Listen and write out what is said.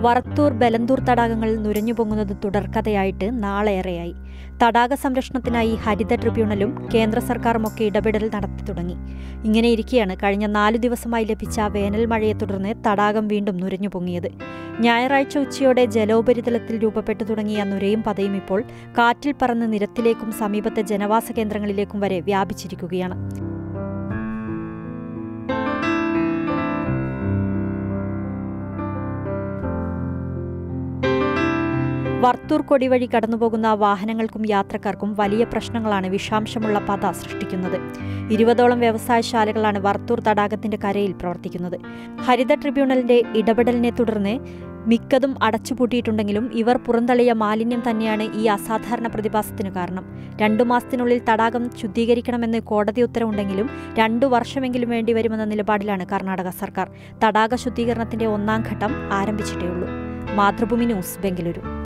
വറത്തൂർ ബലന്തൂർ തടാകങ്ങളിൽ നുരഞ്ഞുപൊങ്ങുന്നത് തുടർക്കഥയായിട്ട് നാളേറെയായി. തടാക സംരക്ഷണത്തിനായി ഹരിത ട്രിബ്യൂണലും കേന്ദ്ര സർക്കാരുമൊക്കെ ഇടപെടൽ നടത്തി തുടങ്ങി. ഇങ്ങനെയിരിക്കെയാണ് കഴിഞ്ഞ 4 ദിവസമായി ലഭിച്ച വേനൽ മഴയെ തുടർന്ന് തടാകം വീണ്ടും നുരഞ്ഞുപൊങ്ങിയത്. ഞായറാഴ്ച ഉച്ചയോടെ ജലോപരിതലത്തിൽ രൂപപ്പെട്ടു തുടങ്ങിയ നുരയും പതയും ഇപ്പോൾ കാറ്റിൽ പറന്ന് നിരത്തിലേക്കും സമീപത്തെ ജനവാസ കേന്ദ്രങ്ങളിലേക്കും വരെ വ്യാപിച്ചിരിക്കുകയാണ്. വറത്തൂർ കൊടി വഴി കടന്നുപോകുന്ന വാഹനങ്ങൾക്കും യാത്രക്കാർക്കും വലിയ പ്രശ്നങ്ങളാണ് വിഷാംശമുള്ള പത സൃഷ്ടിക്കുന്നത്. 20ഓളം വ്യവസായശാലകളാണ് വറത്തൂർ തടാകത്തിന്റെ കരയിൽ പ്രവർത്തിക്കുന്നത്. ഹരിത ട്രിബ്യൂണലിന്റെ ഇടപെടലിനെ തുടർന്ന് മിക്കതും അടച്ചുപൂട്ടിയിട്ടുണ്ടെങ്കിലും ഇവർ പുറന്തള്ളിയ മാലിന്യം തന്നെയാണ് ഈ അസാധാരണ പ്രതിഭാസത്തിനു കാരണം. 2 മാസത്തിനുള്ളിൽ തടാകം ശുദ്ധീകരിക്കണമെന്ന് കോടതി ഉത്തരവുണ്ടെങ്കിലും 2 വർഷമെങ്കിലും വേണ്ടിവരുമെന്ന നിലപാടിലാണ് കർണാടക സർക്കാർ. തടാക ശുദ്ധീകരണത്തിന്റെ 1ാം ഘട്ടം ആരംഭിച്ചിട്ടേയുള്ളൂ. മാതൃഭൂമി ന്യൂസ്, ബെംഗളൂരു.